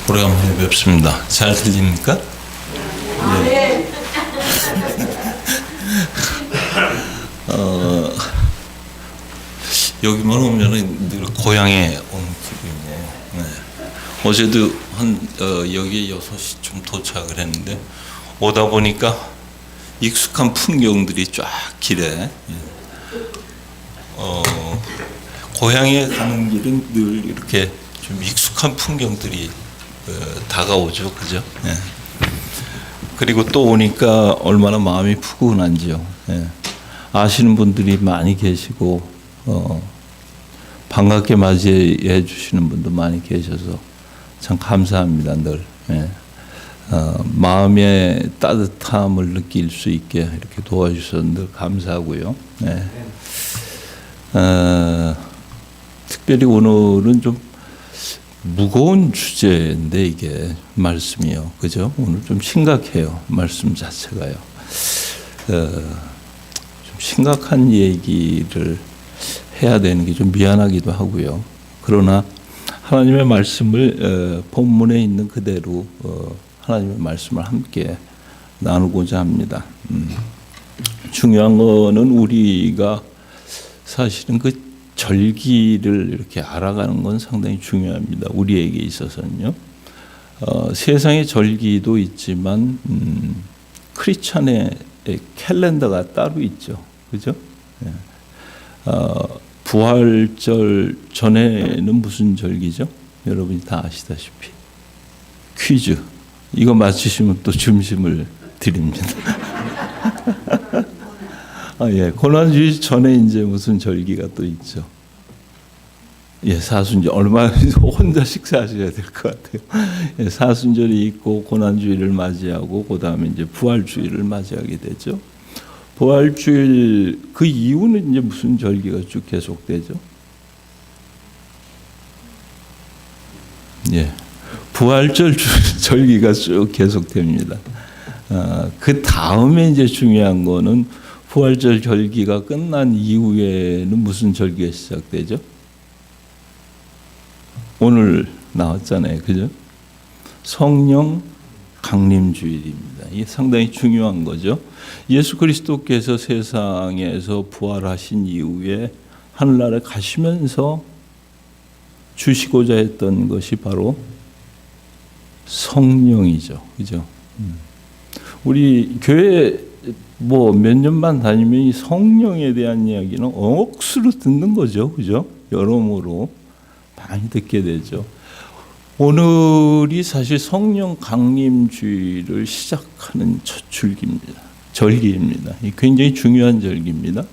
오래간만에 뵙습니다. 잘 들립니까? 네. 여기만 오면은 늘 고향에 온 기분이에요. 네. 어제도 여기에 6시쯤 도착을 했는데 오다 보니까 익숙한 풍경들이 쫙 길에 고향에 가는 길은 늘 이렇게 좀 익숙한 풍경들이 다가오죠, 그죠? 네. 그리고 또 오니까 얼마나 마음이 푸근한지요. 네. 아시는 분들이 많이 계시고 반갑게 맞이해 주시는 분도 많이 계셔서 참 감사합니다. 늘 마음의 따뜻함을 느낄 수 있게 이렇게 도와주셔서 늘 감사하고요. 네. 특별히 오늘은 좀 무거운 주제인데 이게 말씀이요, 그죠? 오늘 좀 심각해요. 말씀 자체가요. 좀 심각한 얘기를 해야 되는 게 좀 미안하기도 하고요. 그러나 하나님의 말씀을 본문에 있는 그대로 하나님의 말씀을 함께 나누고자 합니다. 중요한 거는 우리가 사실은 그 절기를 이렇게 알아가는 건 상당히 중요합니다. 우리에게 있어서는요. 세상의 절기도 있지만 크리스찬의 캘린더가 따로 있죠. 그죠? 부활절 전에는 무슨 절기죠? 여러분이 다 아시다시피. 퀴즈. 이거 맞추시면 또 점심을 드립니다. 예, 고난주일 전에 이제 무슨 절기가 또 있죠. 예, 사순절. 얼마 혼자 식사하셔야 될 것 같아요. 예, 사순절이 있고 고난주일을 맞이하고 그 다음에 이제 부활주일을 맞이하게 되죠. 부활주일 그 이후는 이제 무슨 절기가 쭉 계속되죠? 예, 부활절 절기가 쭉 계속됩니다. 그 다음에 이제 중요한 거는 부활절 절기가 끝난 이후에는 무슨 절기가 시작되죠? 오늘 나왔잖아요, 그죠? 성령 강림주일입니다. 이게 상당히 중요한 거죠. 예수 그리스도께서 세상에서 부활하신 이후에 하늘나라에 가시면서 주시고자 했던 것이 바로 성령이죠, 그죠? 우리 교회 뭐 몇 년만 다니면 이 성령에 대한 이야기는 억수로 듣는 거죠, 그죠? 여러모로 많이 듣게 되죠. 오늘이 사실 성령 강림주일을 시작하는 첫 절기입니다. 굉장히 중요한 절기입니다.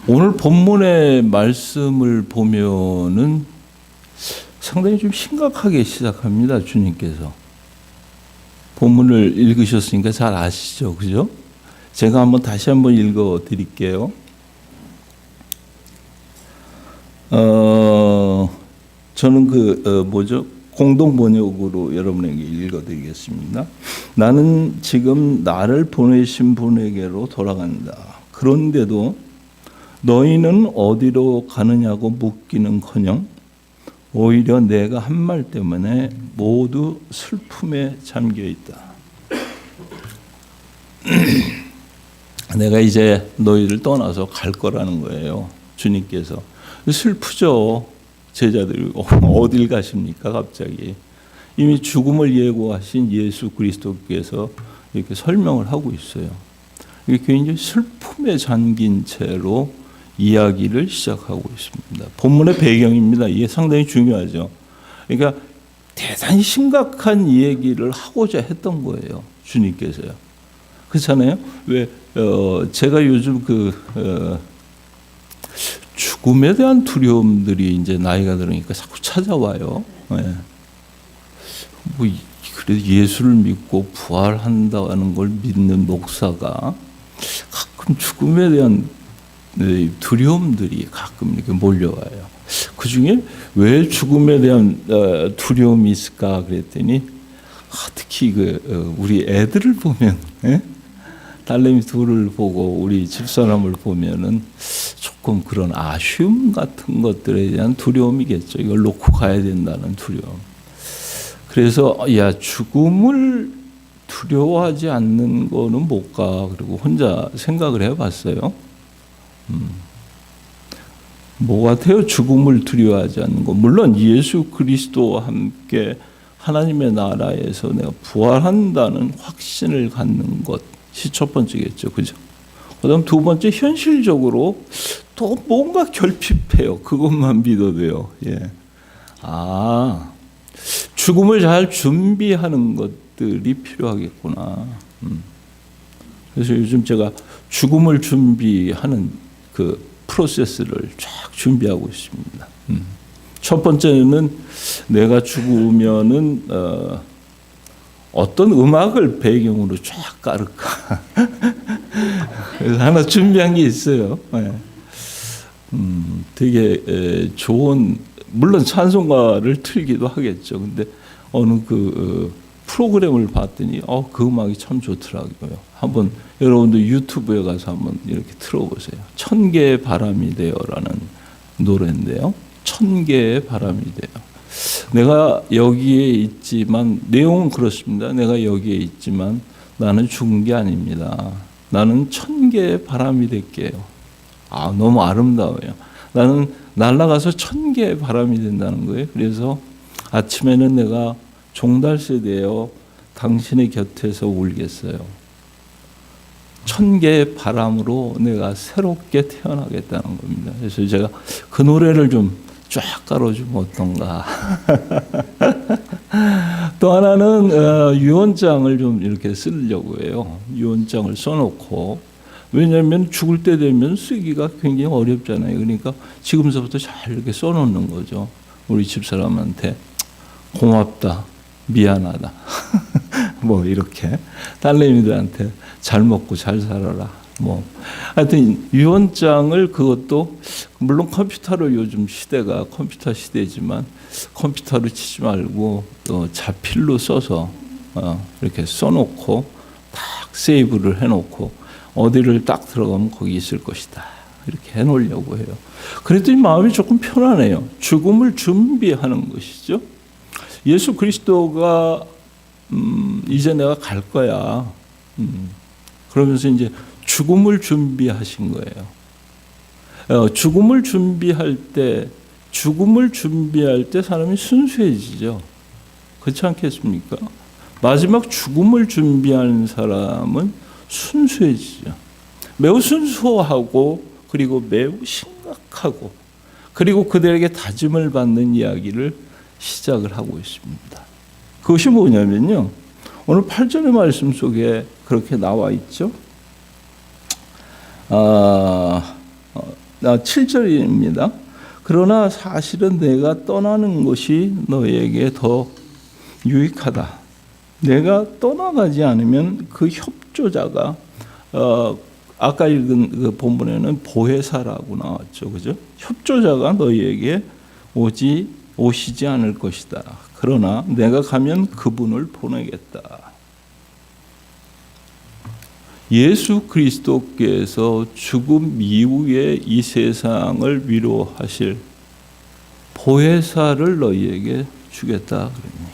오늘 본문의 말씀을 보면은 상당히 좀 심각하게 시작합니다. 주님께서 본문을 읽으셨으니까 잘 아시죠, 그죠? 제가 다시 한번 읽어 드릴게요. 저는 공동 번역으로 여러분에게 읽어 드리겠습니다. 나는 지금 나를 보내신 분에게로 돌아간다. 그런데도 너희는 어디로 가느냐고 묻기는커녕 오히려 내가 한 말 때문에 모두 슬픔에 잠겨 있다. 내가 이제 너희를 떠나서 갈 거라는 거예요. 주님께서. 슬프죠. 제자들이 어딜 가십니까 갑자기. 이미 죽음을 예고하신 예수 그리스도께서 이렇게 설명을 하고 있어요. 이게 굉장히 슬픔에 잠긴 채로 이야기를 시작하고 있습니다. 본문의 배경입니다. 이게 상당히 중요하죠. 그러니까 대단히 심각한 이야기를 하고자 했던 거예요. 주님께서요. 그렇잖아요. 왜 제가 요즘 죽음에 대한 두려움들이 이제 나이가 들으니까 자꾸 찾아와요. 네. 그래도 예수를 믿고 부활한다는 걸 믿는 목사가 가끔 죽음에 대한 두려움들이 가끔 이렇게 몰려와요. 그 중에 왜 죽음에 대한 두려움이 있을까 그랬더니 특히 우리 애들을 보면 딸내미 둘을 보고 우리 집사람을 보면은 조금 그런 아쉬움 같은 것들에 대한 두려움이겠죠. 이걸 놓고 가야 된다는 두려움. 그래서 야, 죽음을 두려워하지 않는 거는 못 가. 그리고 혼자 생각을 해봤어요. 뭐 같아요? 죽음을 두려워하지 않는 거. 물론 예수 그리스도와 함께 하나님의 나라에서 내가 부활한다는 확신을 갖는 것이 첫 번째겠죠. 그죠? 그다음 두 번째, 현실적으로 또 뭔가 결핍해요. 그것만 믿어도요. 예. 죽음을 잘 준비하는 것들이 필요하겠구나. 그래서 요즘 제가 죽음을 준비하는 그 프로세스를 쫙 준비하고 있습니다. 첫 번째는 내가 죽으면은 어떤 음악을 배경으로 쫙 깔을까. 그래서 하나 준비한 게 있어요. 네. 되게 좋은, 물론 찬송가를 틀기도 하겠죠. 근데 어느 그 프로그램을 봤더니 그 음악이 참 좋더라고요. 한번 여러분들 유튜브에 가서 한번 이렇게 틀어보세요. 천개의 바람이 되어라는 노래인데요. 천개의 바람이 돼요. 내가 여기에 있지만, 내용은 그렇습니다. 내가 여기에 있지만 나는 죽은 게 아닙니다. 나는 천개의 바람이 될게요. 너무 아름다워요. 나는 날아가서 천개의 바람이 된다는 거예요. 그래서 아침에는 내가 종달새 되어 당신의 곁에서 울겠어요. 천개의 바람으로 내가 새롭게 태어나겠다는 겁니다. 그래서 제가 그 노래를 좀 쫙 깔아주면 어떤가. 또 하나는 유언장을 좀 이렇게 쓰려고 해요. 유언장을 써놓고, 왜냐하면 죽을 때 되면 쓰기가 굉장히 어렵잖아요. 그러니까 지금서부터 잘 이렇게 써놓는 거죠. 우리 집사람한테 고맙다, 미안하다, 뭐 이렇게 딸내미들한테 잘 먹고 잘 살아라. 뭐 하여튼 유언장을, 그것도 물론 컴퓨터로, 요즘 시대가 컴퓨터 시대지만 컴퓨터로 치지 말고 자필로 써서 이렇게 써놓고 딱 세이브를 해놓고 어디를 딱 들어가면 거기 있을 것이다, 이렇게 해놓으려고 해요. 그랬더니 마음이 조금 편안해요. 죽음을 준비하는 것이죠. 예수 그리스도가 이제 내가 갈 거야. 그러면서 이제 죽음을 준비하신 거예요. 죽음을 준비할 때 사람이 순수해지죠. 그렇지 않겠습니까? 마지막 죽음을 준비하는 사람은 순수해지죠. 매우 순수하고, 그리고 매우 심각하고, 그리고 그들에게 다짐을 받는 이야기를 시작을 하고 있습니다. 그것이 뭐냐면요, 오늘 8절의 말씀 속에 그렇게 나와 있죠. 7절입니다. 그러나 사실은 내가 떠나는 것이 너에게 더 유익하다. 내가 떠나가지 않으면 그 협조자가, 아까 읽은 그 본문에는 보혜사라고 나왔죠. 그죠? 협조자가 너희에게 오시지 않을 것이다. 그러나 내가 가면 그분을 보내겠다. 예수 그리스도께서 죽음 이후에 이 세상을 위로하실 보혜사를 너희에게 주겠다, 그런 얘기입니다.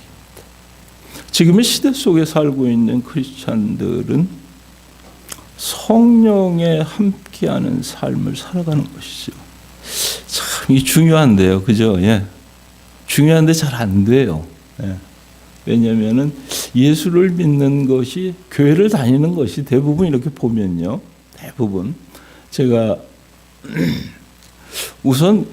지금의 시대 속에 살고 있는 크리스찬들은 성령에 함께하는 삶을 살아가는 것이죠. 참 이 중요한데요, 그죠? 예. 중요한데 잘 안 돼요. 예. 왜냐하면은 예수를 믿는 것이, 교회를 다니는 것이 대부분 이렇게 보면요, 대부분 제가 우선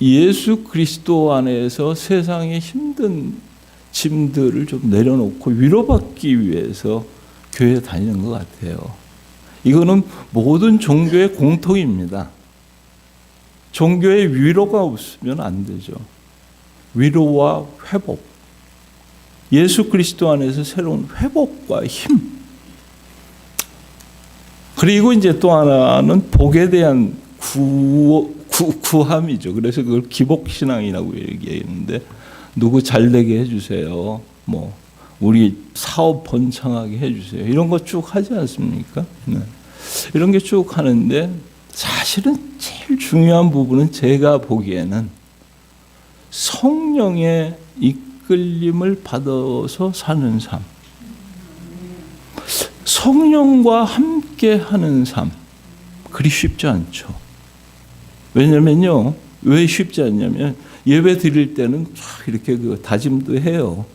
예수 그리스도 안에서 세상의 힘든 짐들을 좀 내려놓고 위로받기 위해서 교회에 다니는 것 같아요. 이거는 모든 종교의 공통입니다. 종교의 위로가 없으면 안 되죠. 위로와 회복. 예수 그리스도 안에서 새로운 회복과 힘. 그리고 이제 또 하나는 복에 대한 구함이죠. 그래서 그걸 기복신앙이라고 얘기했는데, 누구 잘 되게 해주세요. 뭐 우리 사업 번창하게 해주세요. 이런 거 쭉 하지 않습니까? 네. 이런 게 쭉 하는데, 사실은 제일 중요한 부분은 제가 보기에는 성령의 이끌림을 받아서 사는 삶, 성령과 함께 하는 삶, 그리 쉽지 않죠. 왜냐면요, 왜 쉽지 않냐면 예배 드릴 때는 이렇게 그 다짐도 해요.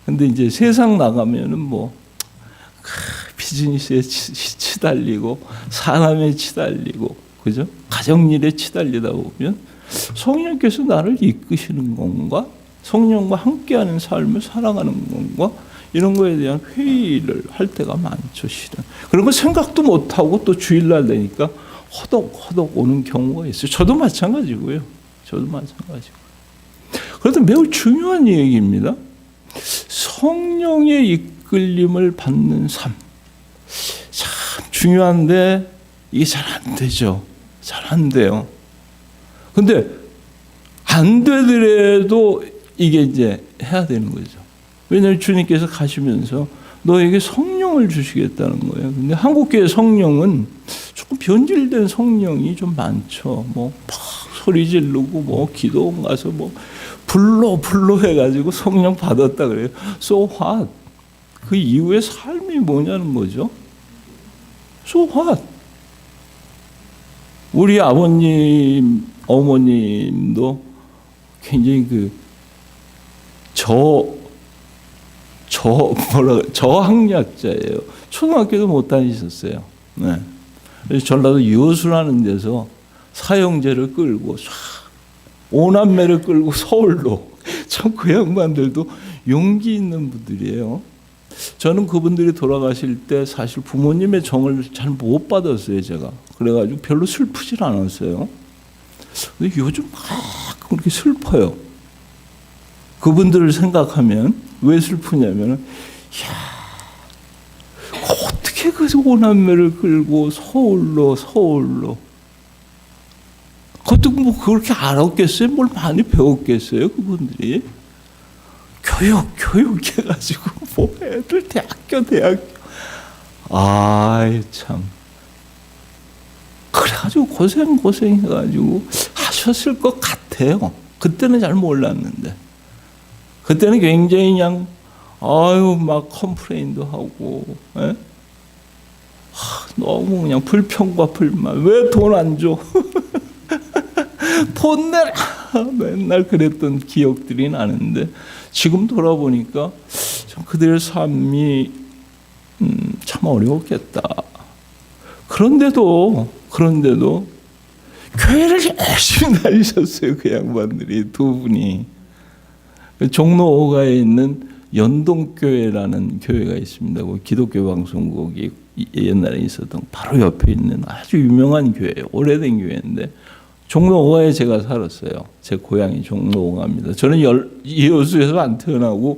근데 이제 세상 나가면은 뭐 비즈니스에 치달리고 사람에 치달리고, 그죠? 가정일에 치달리다 보면 성령께서 나를 이끄시는 건가? 성령과 함께하는 삶을 살아가는 건가? 이런 거에 대한 회의를 할 때가 많죠, 실은. 그런 거 생각도 못하고 또 주일날 되니까 허덕허덕 오는 경우가 있어요. 저도 마찬가지고요. 그런데 매우 중요한 얘기입니다. 성령의 이끌림을 받는 삶. 참 중요한데 이게 잘 안 되죠. 잘 안 돼요. 근데 안 되더라도 이게 이제 해야 되는 거죠. 왜냐하면 주님께서 가시면서 너에게 성령을 주시겠다는 거예요. 근데 한국교회 성령은 조금 변질된 성령이 좀 많죠. 뭐 막 소리 지르고 뭐 기도원 가서 뭐 불로 해가지고 성령 받았다 그래요. So what? 그 이후의 삶이 뭐냐는 거죠. So what? 우리 아버님, 어머님도 굉장히 저학력자예요. 초등학교도 못 다니셨어요. 네. 그래서 전라도 여수라는 데서 사형제를 끌고 오남매를 끌고 서울로, 참 그 양반들도 용기 있는 분들이에요. 저는 그분들이 돌아가실 때 사실 부모님의 정을 잘 못 받았어요, 제가. 그래가지고 별로 슬프질 않았어요. 근데 요즘 막 그렇게 슬퍼요. 그분들을 생각하면. 왜 슬프냐면, 어떻게 그 오남매를 끌고 서울로. 그것도 뭐 그렇게 알았겠어요? 뭘 많이 배웠겠어요, 그분들이? 교육해가지고, 뭐 애들 대학교. 아이, 참. 그래가지고 고생해가지고 하셨을 것 같아요. 그때는 잘 몰랐는데. 그때는 굉장히 그냥, 막 컴플레인도 하고, 너무 그냥 불평과 불만. 왜 돈 안 줘? 돈 내라! 맨날 그랬던 기억들이 나는데, 지금 돌아보니까 참 그들의 삶이 참 어려웠겠다. 그런데도 교회를 열심히 다니셨어요, 그 양반들이 두 분이. 종로 5가에 있는 연동교회라는 교회가 있습니다. 기독교 방송국이 옛날에 있었던 바로 옆에 있는 아주 유명한 교회예요. 오래된 교회인데 종로 5가에 제가 살았어요. 제 고향이 종로 5가입니다. 저는 여수에서 안 태어나고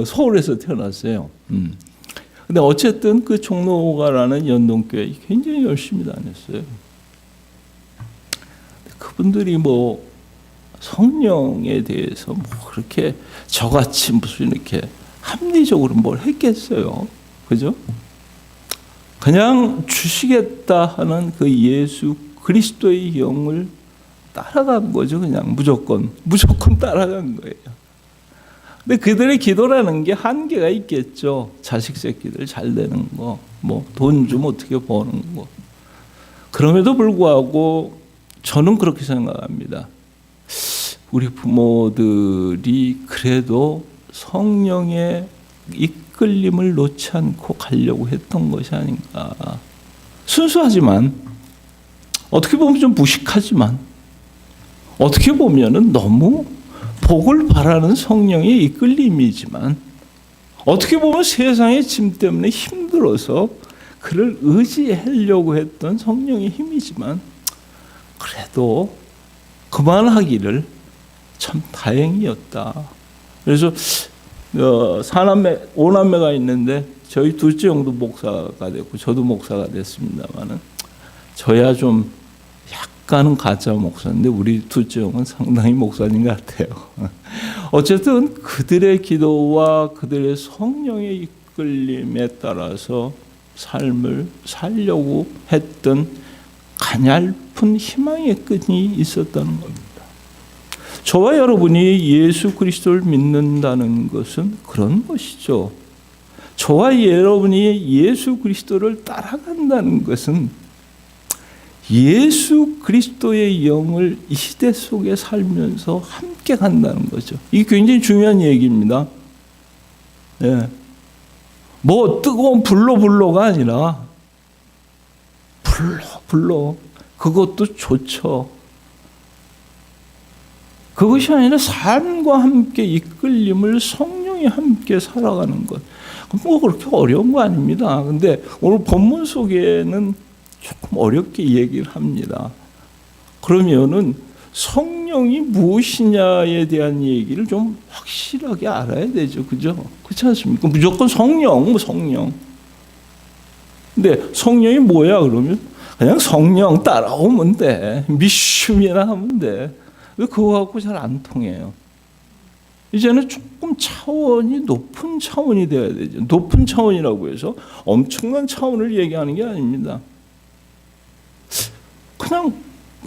서울에서 태어났어요. 근데 어쨌든 그 종로 5가라는 연동교회 굉장히 열심히 다녔어요. 그분들이 뭐 성령에 대해서 뭐 그렇게 저같이 무슨 이렇게 합리적으로 뭘 했겠어요. 그죠? 그냥 주시겠다 하는 그 예수 그리스도의 영을 따라간 거죠. 그냥 무조건 따라간 거예요. 근데 그들의 기도라는 게 한계가 있겠죠. 자식 새끼들 잘 되는 거, 뭐 돈 좀 어떻게 버는 거. 그럼에도 불구하고 저는 그렇게 생각합니다. 우리 부모들이 그래도 성령의 이끌림을 놓지 않고 가려고 했던 것이 아닌가. 순수하지만, 어떻게 보면 좀 무식하지만, 어떻게 보면은 너무 복을 바라는 성령의 이끌림이지만, 어떻게 보면 세상의 짐 때문에 힘들어서 그를 의지하려고 했던 성령의 힘이지만, 그래도 그만하기를 참 다행이었다. 그래서 오남매가 있는데 저희 둘째 형도 목사가 됐고 저도 목사가 됐습니다만은 저야 좀 약간은 가짜 목사인데 우리 둘째 형은 상당히 목사님 같아요. 어쨌든 그들의 기도와 그들의 성령의 이끌림에 따라서 삶을 살려고 했던 가냘픈 희망의 끈이 있었다는 겁니다. 저와 여러분이 예수 그리스도를 믿는다는 것은 그런 것이죠. 저와 여러분이 예수 그리스도를 따라간다는 것은 예수 그리스도의 영을 이 시대 속에 살면서 함께 간다는 거죠. 이게 굉장히 중요한 얘기입니다. 네. 뭐 뜨거운 불로가 아니라 불로 그것도 좋죠. 그것이 아니라 삶과 함께 이끌림을 성령이 함께 살아가는 것. 뭐 그렇게 어려운 거 아닙니다. 근데 오늘 본문 속에는 조금 어렵게 얘기를 합니다. 그러면은 성령이 무엇이냐에 대한 얘기를 좀 확실하게 알아야 되죠. 그죠? 그렇지 않습니까? 무조건 성령. 근데 성령이 뭐야 그러면? 그냥 성령 따라오면 돼. 믿음이나 하면 돼. 그거 갖고 잘 안 통해요. 이제는 조금 차원이 높은 차원이 되어야 되죠. 높은 차원이라고 해서 엄청난 차원을 얘기하는 게 아닙니다.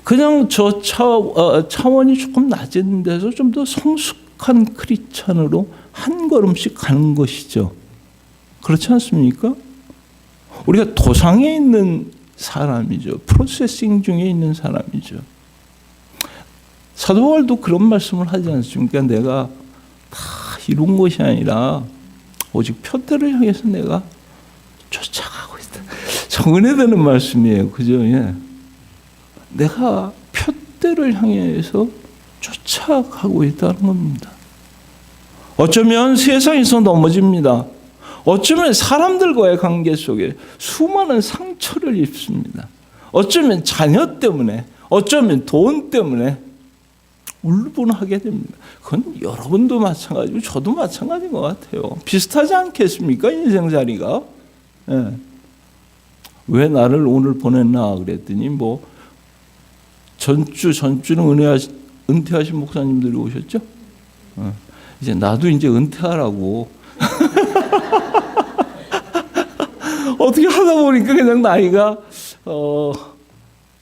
그냥 저 차원이 조금 낮은 데서 좀 더 성숙한 크리스찬으로 한 걸음씩 가는 것이죠. 그렇지 않습니까? 우리가 도상에 있는 사람이죠. 프로세싱 중에 있는 사람이죠. 사도 바울도 그런 말씀을 하지 않습니까? 내가 다 이룬 것이 아니라 오직 표대를 향해서 내가 쫓아가고 있다. 참 은혜되는 말씀이에요. 그죠? 예. 내가 표대를 향해서 쫓아가고 있다는 겁니다. 어쩌면 세상에서 넘어집니다. 어쩌면 사람들과의 관계 속에 수많은 상처를 입습니다. 어쩌면 자녀 때문에, 어쩌면 돈 때문에 울분하게 됩니다. 그건 여러분도 마찬가지고 저도 마찬가지인 것 같아요. 비슷하지 않겠습니까? 인생살이가. 예. 왜 나를 오늘 보냈나 그랬더니 뭐 전주는 은퇴하신 목사님들이 오셨죠? 이제 나도 이제 은퇴하라고. 어떻게 하다 보니까 그냥 나이가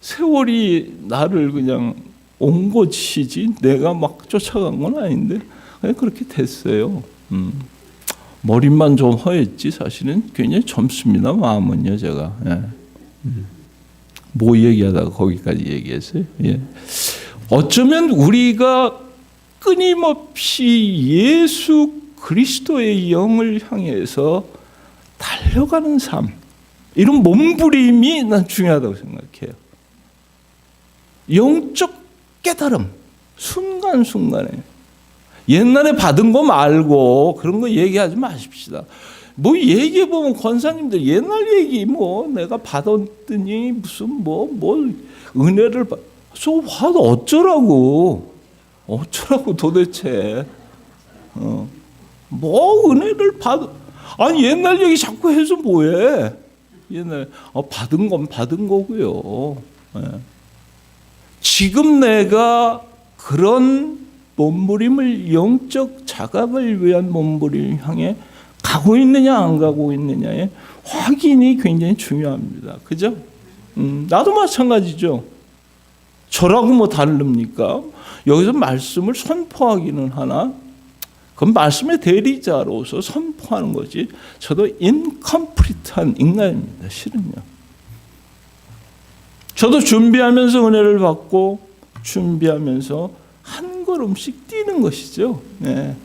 세월이 나를 그냥 온 것이지 내가 막 쫓아간 건 아닌데 그냥 그렇게 됐어요. 머리만 좀 허했지 사실은 굉장히 젊습니다. 마음은요 제가. 예. 뭐 얘기하다가 거기까지 얘기했어요. 예. 어쩌면 우리가 끊임없이 예수 그리스도의 영을 향해서 달려가는 삶, 이런 몸부림이 난 중요하다고 생각해요. 영적 깨달음, 순간순간에. 옛날에 받은 거 말고 그런 거 얘기하지 마십시다. 뭐 얘기해보면 권사님들 옛날 얘기 뭐 내가 받았더니 무슨 뭐 은혜를 받아도 어쩌라고 도대체. 뭐 은혜를 받아. 아니 옛날 얘기 자꾸 해서 뭐해. 옛날 받은 건 받은 거고요. 예. 지금 내가 그런 몸부림을 영적 자각을 위한 몸부림을 향해 가고 있느냐 안 가고 있느냐의 확인이 굉장히 중요합니다. 그죠? 나도 마찬가지죠. 저라고 뭐 다릅니까? 여기서 말씀을 선포하기는 하나 그건 말씀의 대리자로서 선포하는 거지 저도 인컴플리트한 인간입니다. 실은요. 저도 준비하면서 은혜를 받고 준비하면서 한 걸음씩 뛰는 것이죠. 네.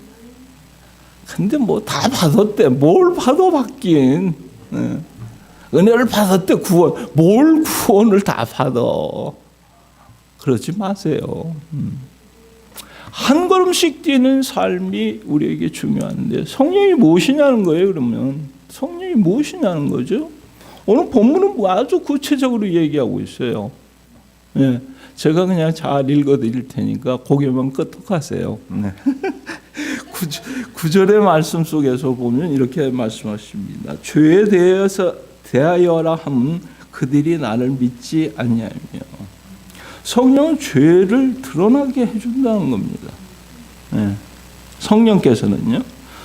근데 뭐 다 받았대. 뭘 받아 받긴. 네. 은혜를 받았대 구원. 뭘 구원을 다 받아. 그러지 마세요. 한 걸음씩 뛰는 삶이 우리에게 중요한데 성령이 무엇이냐는 거예요. 그러면 성령이 무엇이냐는 거죠. 오늘 본문은 아주 구체적으로 얘기하고 있어요. 네. 제가 그냥 잘 읽어드릴 테니까 고개만 끄덕하세요. 네. 9절의 말씀 속에서 보면 이렇게 말씀하십니다. 죄에 대하여라 함은 그들이 나를 믿지 아니하며. 성령은 죄를 드러나게 해준다는 겁니다. 네. 성령께서는요.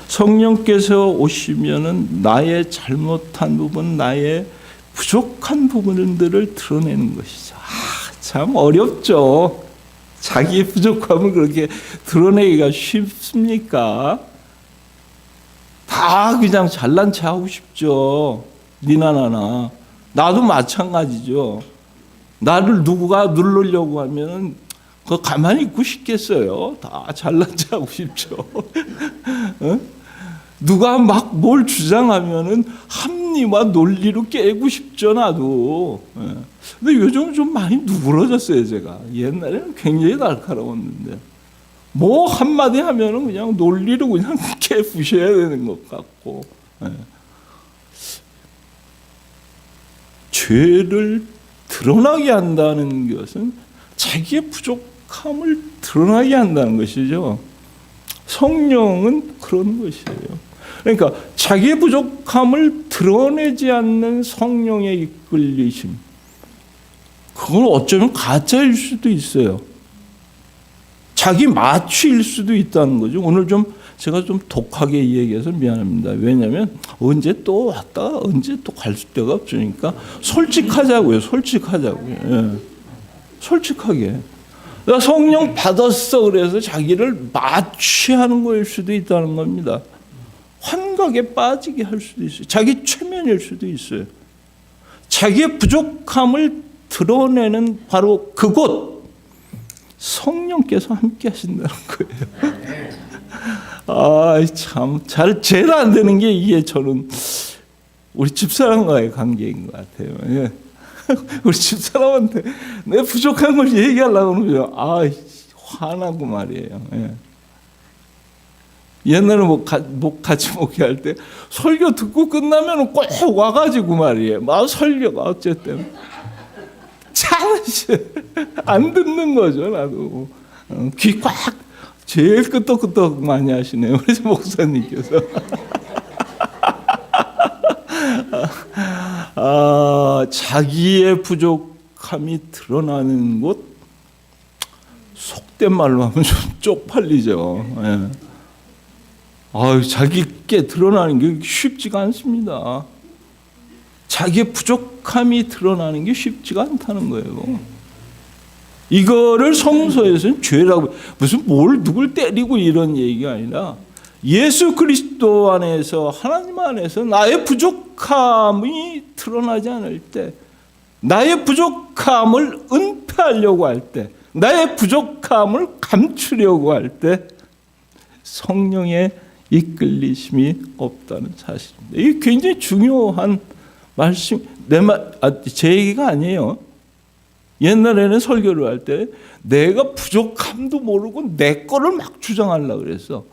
성령께서 오시면은 나의 잘못한 부분, 나의 부족한 부분들을 드러내는 것이죠. 참 어렵죠. 자기의 부족함을 그렇게 드러내기가 쉽습니까? 다 그냥 잘난 체 하고 싶죠. 니나 나나. 나도 마찬가지죠. 나를 누구가 누르려고 하면 그거 가만히 있고 싶겠어요. 다 잘난 체 하고 싶죠. 어? 누가 막 뭘 주장하면은 합리와 논리로 깨고 싶죠, 나도. 근데 요즘 좀 많이 누그러졌어요, 제가. 옛날에는 굉장히 날카로웠는데. 뭐 한마디 하면은 그냥 논리로 그냥 깨부셔야 되는 것 같고. 죄를 드러나게 한다는 것은 자기의 부족함을 드러나게 한다는 것이죠. 성령은 그런 것이에요. 그러니까 자기의 부족함을 드러내지 않는 성령의 이끌리심, 그건 어쩌면 가짜일 수도 있어요. 자기 마취일 수도 있다는 거죠. 오늘 제가 좀 독하게 얘기해서 미안합니다. 왜냐하면 언제 또 왔다가 언제 또 갈 데가 없으니까 솔직하자고요. 예. 솔직하게. 성령 받았어 그래서 자기를 마취하는 거일 수도 있다는 겁니다. 환각에 빠지게 할 수도 있어요. 자기 최면일 수도 있어요. 자기의 부족함을 드러내는 바로 그곳, 성령께서 함께 하신다는 거예요. 참 제일 안 되는 게 이게 저는 우리 집사람과의 관계인 것 같아요. 예. 우리 집사람한테 내 부족한 걸 얘기하려고 그러면 화나고 말이에요. 예. 옛날에 같이 목회할 때 설교 듣고 끝나면 꼭 와가지고 말이에요. 설교가 어쨌든 참 안 듣는 거죠, 나도. 귀 꽉 제일 끄떡끄떡 많이 하시네요, 우리 목사님께서. 자기의 부족함이 드러나는 곳, 속된 말로 하면 좀 쪽팔리죠. 예. 자기께 드러나는 게 쉽지가 않습니다. 자기의 부족함이 드러나는 게 쉽지가 않다는 거예요. 이거를 성서에서는 죄라고, 무슨 누굴 때리고 이런 얘기가 아니라 예수 그리스도 안에서, 하나님 안에서 나의 부족함이 드러나지 않을 때, 나의 부족함을 은폐하려고 할 때, 나의 부족함을 감추려고 할 때 성령의 이끌리심이 없다는 사실입니다. 이게 굉장히 중요한 말씀, 제 얘기가 아니에요. 옛날에는 설교를 할 때 내가 부족함도 모르고 내 거를 막 주장하려고 그랬어.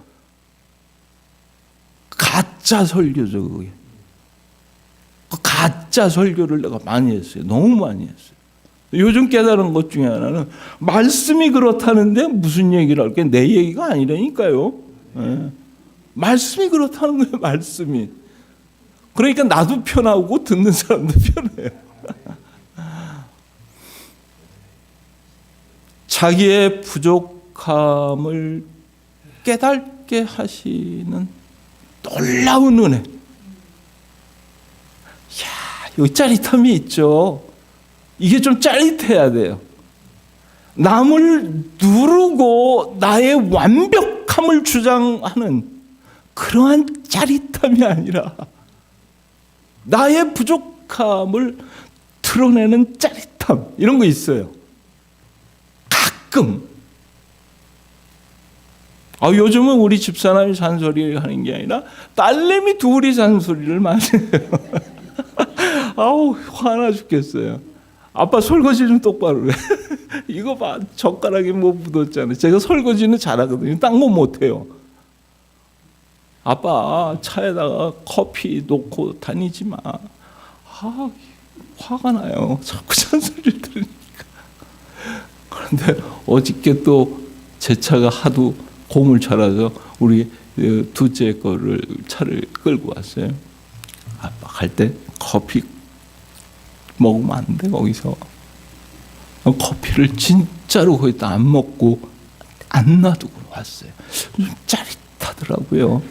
가짜 설교죠, 그게. 가짜 설교를 내가 많이 했어요. 너무 많이 했어요. 요즘 깨달은 것 중에 하나는 말씀이 그렇다는데 무슨 얘기를 할게, 내 얘기가 아니라니까요. 네. 말씀이 그렇다는 거예요, 말씀이. 그러니까 나도 편하고 듣는 사람도 편해요. 자기의 부족함을 깨닫게 하시는 놀라운 은혜. 여기 짜릿함이 있죠. 이게 좀 짜릿해야 돼요. 남을 누르고 나의 완벽함을 주장하는 그러한 짜릿함이 아니라 나의 부족함을 드러내는 짜릿함, 이런 거 있어요. 가끔. 요즘은 우리 집사람이 잔소리를 하는 게 아니라 딸내미 둘이 잔소리를 많이 해요. 화나 죽겠어요. 아빠 설거지 좀 똑바로 해. 이거 봐, 젓가락에 뭐 묻었잖아요. 제가 설거지는 잘하거든요. 딴 거 못해요. 아빠 차에다가 커피 놓고 다니지 마. 화가 나요. 자꾸 잔소리를 들으니까. 그런데 어저께 또 제 차가 하도 고물차라서 우리 둘째 거를 차를 끌고 왔어요. 아빠 갈 때 커피 먹으면 안 돼, 거기서. 커피를 진짜로 거기다 안 먹고 안 놔두고 왔어요. 좀 짜릿하더라고요.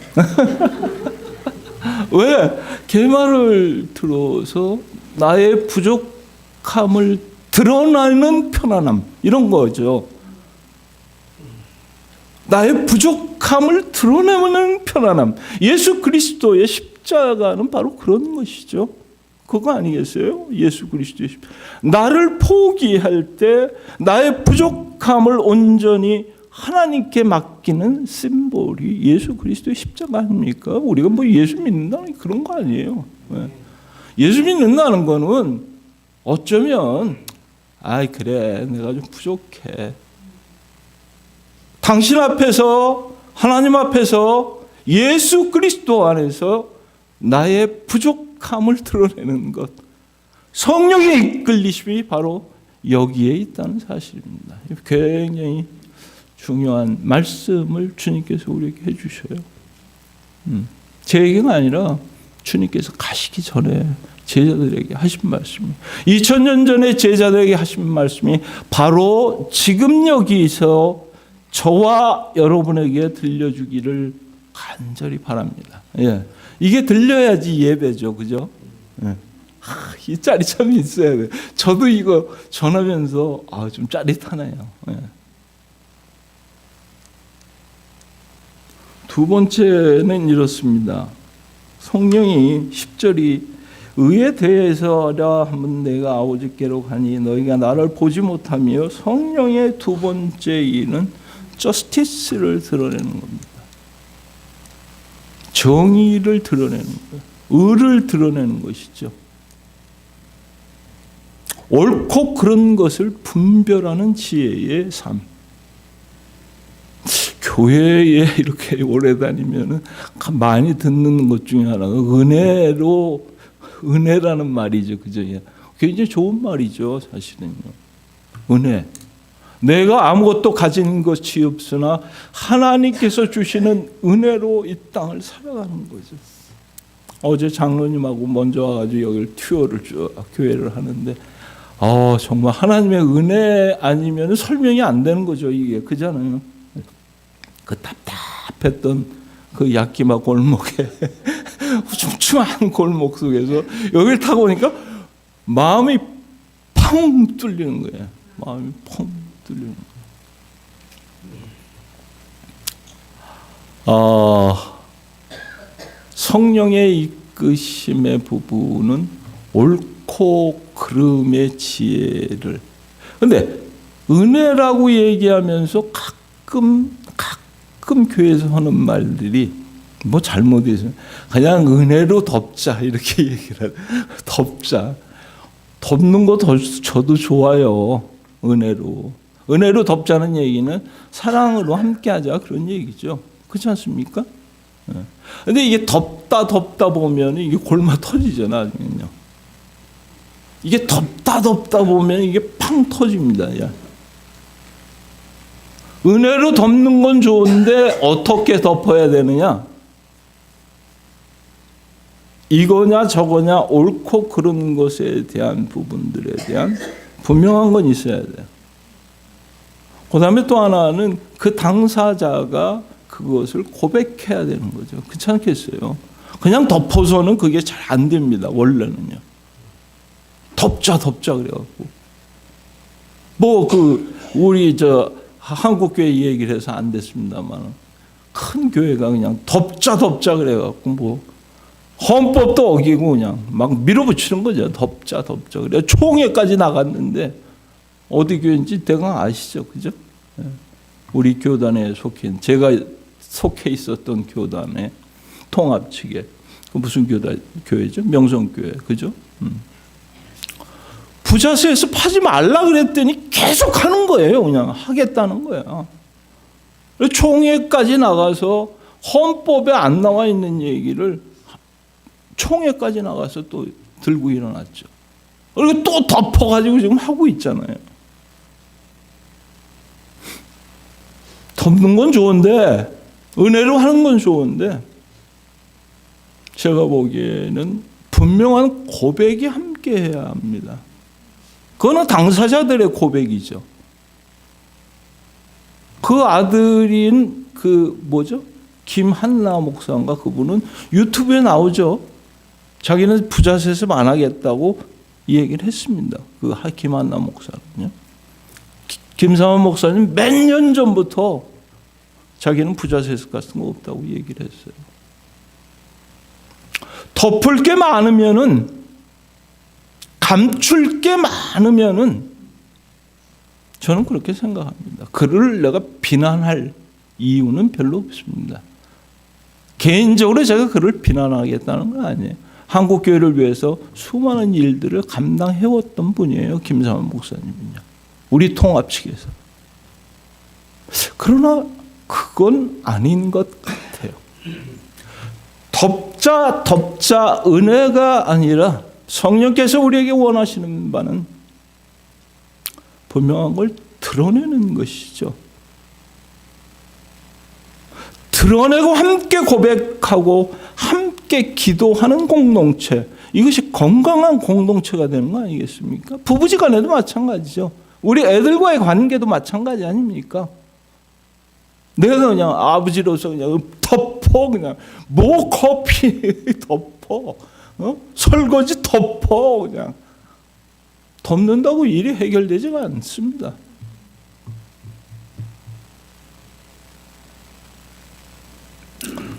왜? 걔 말을 들어서 나의 부족함을 드러나는 편안함, 이런 거죠. 나의 부족함을 드러내는 편안함. 예수 그리스도의 십자가는 바로 그런 것이죠. 그거 아니겠어요? 예수 그리스도의 십자가. 나를 포기할 때 나의 부족함을 온전히 하나님께 맡기는 심볼이 예수 그리스도의 십자가 아닙니까? 우리가 뭐 예수 믿는다는 그런 거 아니에요. 예수 믿는다는 거는 어쩌면 그래 내가 좀 부족해. 당신 앞에서 하나님 앞에서 예수 그리스도 안에서 나의 부족함을 드러내는 것. 성령의 이끌리심이 바로 여기에 있다는 사실입니다. 굉장히 중요한 말씀을 주님께서 우리에게 해주셔요. 제 얘기가 아니라 주님께서 가시기 전에 제자들에게 하신 말씀이 2000년 전에 제자들에게 하신 말씀이 바로 지금 여기서 저와 여러분에게 들려주기를 간절히 바랍니다. 이게 들려야지 예배죠, 그죠? 이 짜릿함이 있어야 돼. 저도 이거 전하면서 좀 짜릿하네요. 두 번째는 이렇습니다. 성령이 10절이 의에 대해서라 하면 내가 아버지께로 가니 너희가 나를 보지 못하며 성령의 두 번째 일은 저스티스를 드러내는 겁니다. 정의를 드러내는 거예요. 의를 드러내는 것이죠. 옳고 그른 것을 분별하는 지혜의 삶. 교회에 이렇게 오래 다니면은 많이 듣는 것 중에 하나가 은혜라는 말이죠. 그죠? 굉장히 좋은 말이죠. 사실은요. 은혜. 내가 아무것도 가진 것이 없으나 하나님께서 주시는 은혜로 이 땅을 살아가는 거죠. 어제 장로님하고 먼저 와가지고 여기를 투어를 교회를 하는데 정말 하나님의 은혜 아니면 설명이 안 되는 거죠. 이게 그잖아요. 그 답답했던 그 야끼마 골목에 촘촘한 골목 속에서 여기를 타고 오니까 마음이 펑 뚫리는 거예요. 마음이 펑 뚫리는 거예요. 성령의 이끄심의 부분은 옳고 그름의 지혜를. 근데 은혜라고 얘기하면서 가끔 교회에서 하는 말들이 뭐 잘못해서 그냥 은혜로 덮자 이렇게 얘기를 해요. 덮자. 덮는 거 저도 좋아요. 은혜로 덮자는 얘기는 사랑으로 함께하자 그런 얘기죠. 그렇지 않습니까? 근데 이게 덮다 보면 이게 골마 터지잖아. 나중에는요. 이게 덮다 보면 이게 팡 터집니다. 야. 은혜로 덮는 건 좋은데 어떻게 덮어야 되느냐? 이거냐 저거냐 옳고 그른 것에 대한 부분들에 대한 분명한 건 있어야 돼요. 그 다음에 또 하나는 그 당사자가 그것을 고백해야 되는 거죠. 그렇지 않겠어요? 그냥 덮어서는 그게 잘 안 됩니다. 원래는요. 덮자 그래갖고 우리 한국 교회 얘기를 해서 안 됐습니다만 큰 교회가 그냥 덮자 그래갖고 헌법도 어기고 그냥 막 밀어붙이는 거죠. 덮자 그래 총회까지 나갔는데 어디 교회인지 대강 아시죠, 그죠? 우리 교단에 제가 속해 있었던 교단의 통합 측에 무슨 교회죠? 명성교회, 그죠? 부자세에서 파지 말라 그랬더니 계속 하는 거예요. 그냥 하겠다는 거야. 총회까지 나가서 헌법에 안 나와 있는 얘기를 총회까지 나가서 또 들고 일어났죠. 그리고 또 덮어가지고 지금 하고 있잖아요. 덮는 건 좋은데 은혜로 하는 건 좋은데 제가 보기에는 분명한 고백이 함께해야 합니다. 그거는 당사자들의 고백이죠. 그 아들인 김한나 목사인가 그분은 유튜브에 나오죠. 자기는 부자 세습 안 하겠다고 이 얘기를 했습니다. 그 김한나 목사는요. 김상원 목사님 몇 년 전부터 자기는 부자 세습 같은 거 없다고 얘기를 했어요. 덮을 게 많으면은, 감출 게 많으면은 저는 그렇게 생각합니다. 그를 내가 비난할 이유는 별로 없습니다. 개인적으로 제가 그를 비난하겠다는 건 아니에요. 한국 교회를 위해서 수많은 일들을 감당해왔던 분이에요. 김삼환 목사님은요. 우리 통합 측에서. 그러나 그건 아닌 것 같아요. 덮자 은혜가 아니라 성령께서 우리에게 원하시는 바는 분명한 걸 드러내는 것이죠. 드러내고 함께 고백하고 함께 기도하는 공동체, 이것이 건강한 공동체가 되는 거 아니겠습니까? 부부지간에도 마찬가지죠. 우리 애들과의 관계도 마찬가지 아닙니까? 내가 그냥 아버지로서 그냥 덮어, 그냥 뭐 커피 덮어, 설거지 덮어, 그냥 덮는다고 일이 해결되지가 않습니다.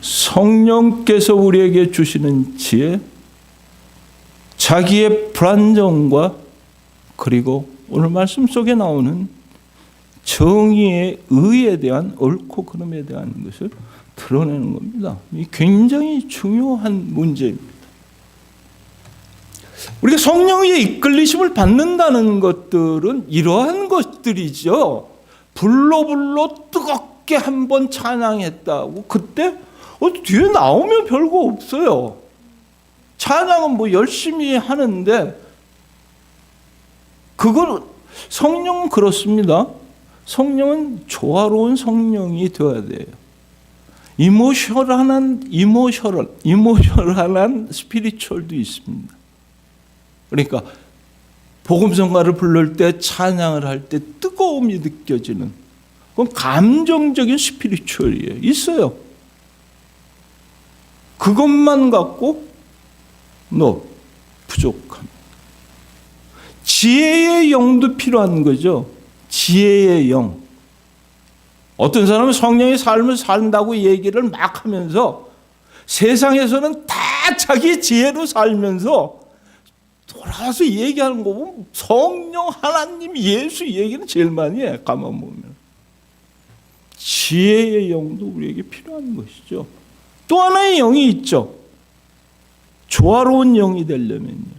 성령께서 우리에게 주시는 지혜, 자기의 불안정과 그리고 오늘 말씀 속에 나오는 정의의 의에 대한 옳고 그름에 대한 것을 드러내는 겁니다. 이 굉장히 중요한 문제입니다. 우리가 성령의 이끌리심을 받는다는 것들은 이러한 것들이죠. 불로 뜨겁게 한번 찬양했다고 그때 뒤에 나오면 별거 없어요. 찬양은 뭐 열심히 하는데 그걸 성령은 그렇습니다. 성령은 조화로운 성령이 되어야 돼요. 이모셔널한 스피리추얼도 있습니다. 그러니까 복음성가를 부를 때 찬양을 할 때 뜨거움이 느껴지는 그건 감정적인 스피리추얼이에요. 있어요. 그것만 갖고 너 부족합니다. 지혜의 영도 필요한 거죠. 지혜의 영. 어떤 사람은 성령의 삶을 산다고 얘기를 막 하면서 세상에서는 다 자기 지혜로 살면서 돌아와서 얘기하는 거 보면 성령, 하나님, 예수 얘기는 제일 많이 해. 가만 보면. 지혜의 영도 우리에게 필요한 것이죠. 또 하나의 영이 있죠. 조화로운 영이 되려면요.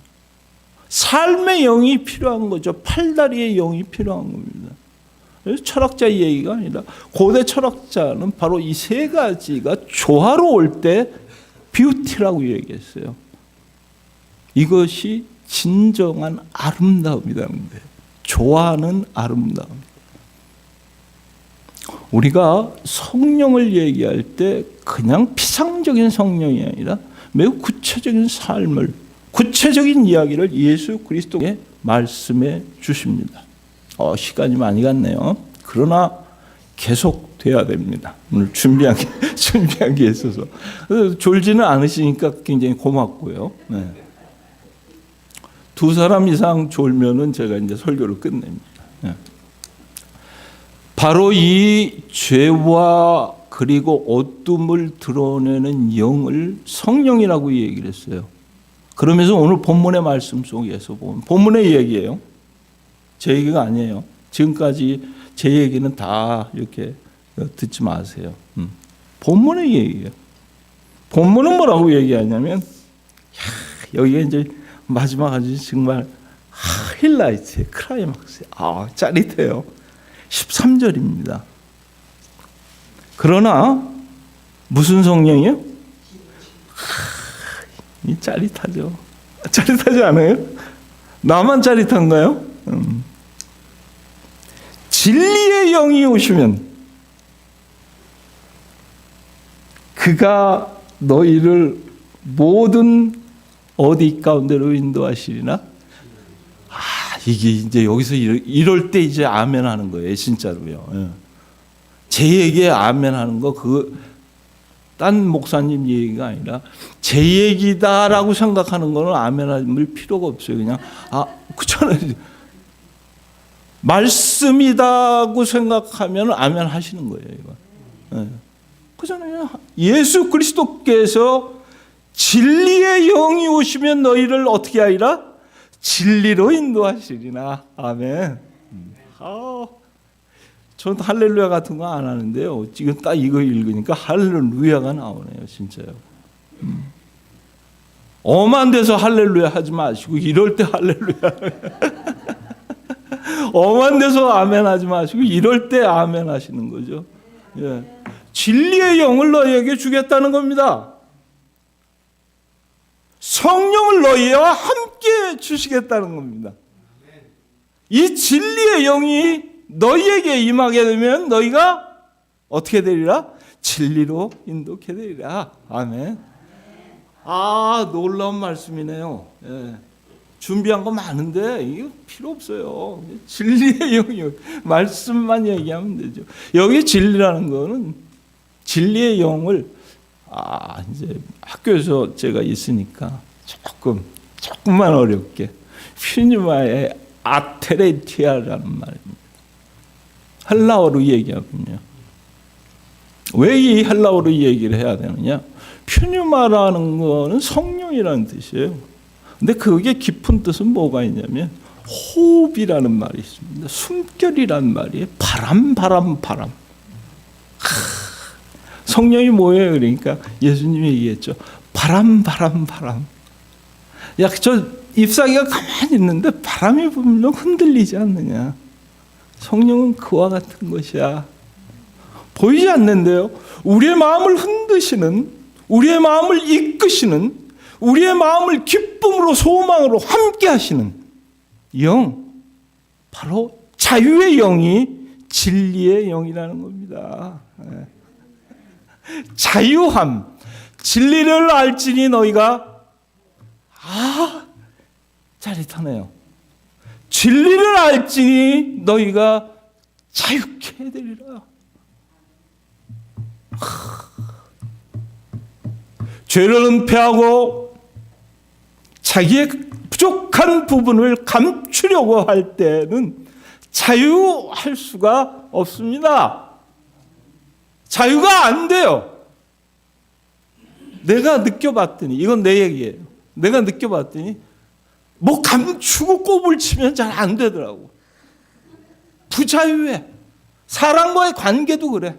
삶의 영이 필요한 거죠. 팔다리의 영이 필요한 겁니다. 그래서 철학자의 얘기가 아니라 고대 철학자는 바로 이 세 가지가 조화로울 때 뷰티라고 얘기했어요. 이것이 진정한 아름다움이라는 거예요. 좋아하는 아름다움. 우리가 성령을 얘기할 때 그냥 피상적인 성령이 아니라 매우 구체적인 삶을, 구체적인 이야기를 예수 그리스도의 말씀해 주십니다. 시간이 많이 갔네요. 그러나 계속 돼야 됩니다. 오늘 준비한 게 있어서. 졸지는 않으시니까 굉장히 고맙고요. 네. 2사람 이상 졸면은 제가 이제 설교를 끝냅니다. 네. 바로 이 죄와 그리고 어둠을 드러내는 영을 성령이라고 얘기를 했어요. 그러면서 오늘 본문의 말씀 속에서 보면 본문의 얘기예요. 제 얘기가 아니에요. 지금까지 제 얘기는 다 이렇게 듣지 마세요. 본문의 얘기예요. 본문은 뭐라고 얘기하냐면 여기가 이제 마지막 아주 정말 하이라이트예요. 클라이막스예요. 짜릿해요. 13절입니다. 그러나 무슨 성령이요? 이 짜릿하죠. 짜릿하지 않아요? 나만 짜릿한가요? 진리의 영이 오시면 그가 너희를 모든 어디 가운데로 인도하시리나? 이게 이제 여기서 이럴 때 이제 아멘 하는 거예요. 진짜로요. 제 얘기에 아멘 하는 거, 딴 목사님 얘기가 아니라 제 얘기다라고 생각하는 거는 아멘 할 필요가 없어요. 그냥, 그렇잖아요. 말씀이다고 생각하면 아멘 하시는 거예요. 이거. 그잖아요. 예수 그리스도께서 진리의 영이 오시면 너희를 어떻게 하리라? 진리로 인도하시리나. 아멘. 저는 할렐루야 같은 거 안 하는데요. 지금 딱 이거 읽으니까 할렐루야가 나오네요. 진짜요. 엄한 데서 할렐루야 하지 마시고 이럴 때 할렐루야. 엄한 데서 아멘 하지 마시고 이럴 때 아멘 하시는 거죠. 예. 진리의 영을 너희에게 주겠다는 겁니다. 성령을 너희와 함께 주시겠다는 겁니다. 이 진리의 영이 너희에게 임하게 되면 너희가 어떻게 되리라? 진리로 인도케 되리라. 아멘. 놀라운 말씀이네요. 예. 준비한 거 많은데 이거 필요 없어요. 진리의 영이 말씀만 얘기하면 되죠. 여기 진리라는 거는 진리의 영을 이제 학교에서 제가 있으니까 조금만 어렵게 퓨니마의 아테레티아라는 말입니다. 헬라어로 얘기하면요. 왜 이 헬라어로 얘기를 해야 되느냐? 퓨니마라는 거는 성령이라는 뜻이에요. 근데 그게 깊은 뜻은 뭐가 있냐면 호흡이라는 말이 있습니다. 숨결이라는 말이에요. 바람. 성령이 뭐예요? 그러니까 예수님이 얘기했죠. 바람. 야, 저 잎사귀가 가만히 있는데 바람이 불면 흔들리지 않느냐. 성령은 그와 같은 것이야. 보이지 않는데요. 우리의 마음을 흔드시는, 우리의 마음을 이끄시는, 우리의 마음을 기쁨으로 소망으로 함께 하시는 영, 바로 자유의 영이 진리의 영이라는 겁니다. 자유함, 진리를 알지니 너희가 짜릿하네요. 진리를 알지니 너희가 자유케 되리라. 죄를 은폐하고 자기의 부족한 부분을 감추려고 할 때는 자유할 수가 없습니다. 자유가 안 돼요. 내가 느껴봤더니, 이건 내 얘기예요. 내가 느껴봤더니 뭐 감추고 꼽을 치면 잘 안 되더라고. 부자유해. 사람과의 관계도 그래.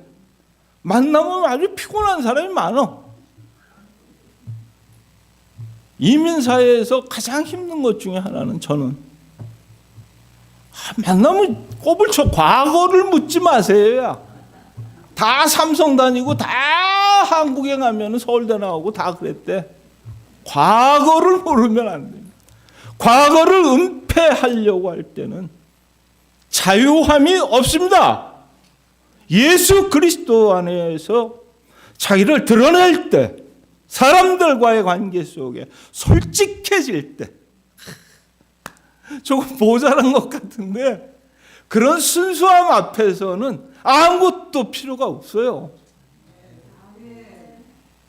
만나면 아주 피곤한 사람이 많아. 이민사회에서 가장 힘든 것 중에 하나는 저는 만나면 꼽을 쳐. 과거를 묻지 마세요. 다 삼성 다니고 다 한국에 가면 서울대 나오고 다 그랬대. 과거를 모르면 안 됩니다. 과거를 은폐하려고 할 때는 자유함이 없습니다. 예수 그리스도 안에서 자기를 드러낼 때, 사람들과의 관계 속에 솔직해질 때, 조금 모자란 것 같은데 그런 순수함 앞에서는 아무것도 필요가 없어요.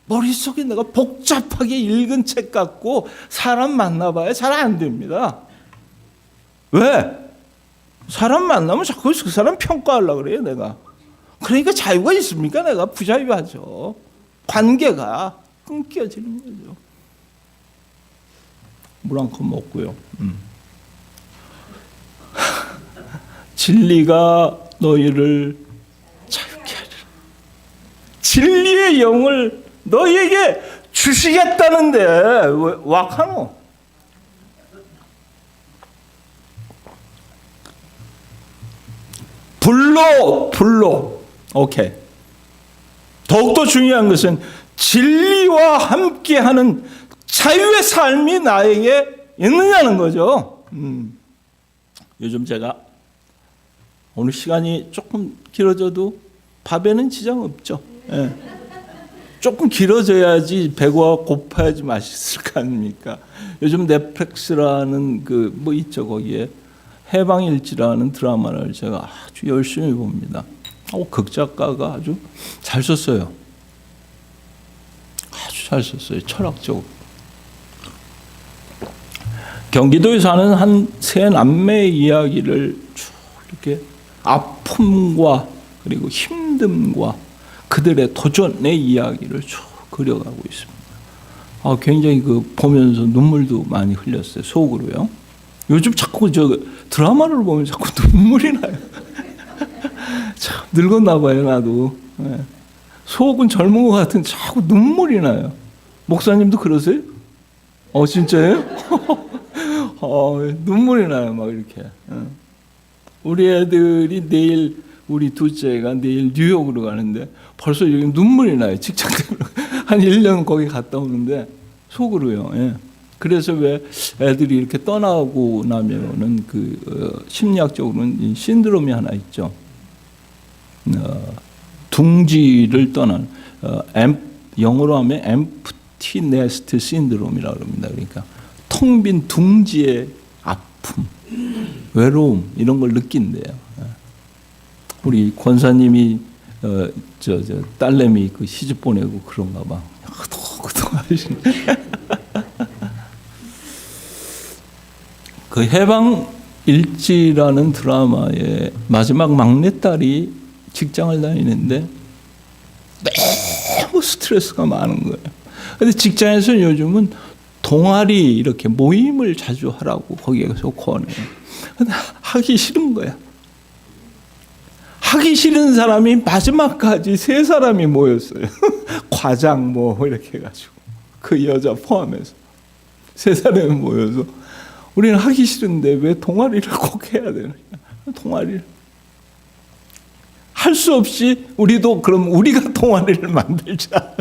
머릿속에 내가 복잡하게 읽은 책 같고 사람 만나봐야 잘 안 됩니다. 왜? 사람 만나면 자꾸 그 사람 평가하려고 그래요, 내가. 그러니까 자유가 있습니까? 내가 부자유하죠. 관계가 끊겨지는 거죠. 물 한 컵 먹고요. 진리가 너희를 자유케 하리라. 진리의 영을 너희에게 주시겠다는데 왜 왁하노? 불로. 오케이. 더욱더 중요한 것은 진리와 함께하는 자유의 삶이 나에게 있느냐는 거죠. 요즘 제가 오늘 시간이 조금 길어져도 밥에는 지장 없죠. 예. 조금 길어져야지 배가 고파야지 맛있을 거 아닙니까? 요즘 넷플릭스라는 그 뭐 있죠, 거기에 해방일지라는 드라마를 제가 아주 열심히 봅니다. 극작가가 아주 잘 썼어요. 아주 잘 썼어요. 철학적으로. 경기도에 사는 한 세 남매의 이야기를 쭉 이렇게 아픔과 그리고 힘듦과 그 그들의 도전의 이야기를 쭉 그려가고 있습니다. 굉장히 보면서 눈물도 많이 흘렸어요. 속으로요. 요즘 자꾸 드라마를 보면 자꾸 눈물이 나요. 참 늙었나 봐요, 나도. 속은 젊은 것 같은 자꾸 눈물이 나요. 목사님도 그러세요? 진짜요? 눈물이 나요, 막 이렇게. 우리 애들이 내일, 우리 둘째가 내일 뉴욕으로 가는데 벌써 여기 눈물이 나요. 직장 때문에. 한 1년 거기 갔다 오는데 속으로요. 예. 그래서 왜 애들이 이렇게 떠나고 나면은 심리학적으로는 신드롬이 하나 있죠. 둥지를 떠난 영어로 하면 empty nest syndrome이라고 합니다. 그러니까 텅 빈 둥지의 아픔, 외로움 이런 걸 느낀대요. 우리 권사님이 딸내미 시집 보내고 그런가 봐. 그동 하시네. 해방일지라는 드라마의 마지막 막내딸이 직장을 다니는데 너무 스트레스가 많은 거예요. 근데 직장에서 요즘은 동아리 이렇게 모임을 자주 하라고 거기에서 권해요. 근데 하기 싫은 거야. 하기 싫은 사람이 마지막까지 3사람이 모였어요. 과장 이렇게 해가지고 그 여자 포함해서 3사람이 모여서 우리는 하기 싫은데 왜 동아리를 꼭 해야 되느냐. 동아리를 할 수 없이 우리도 그럼 우리가 동아리를 만들자.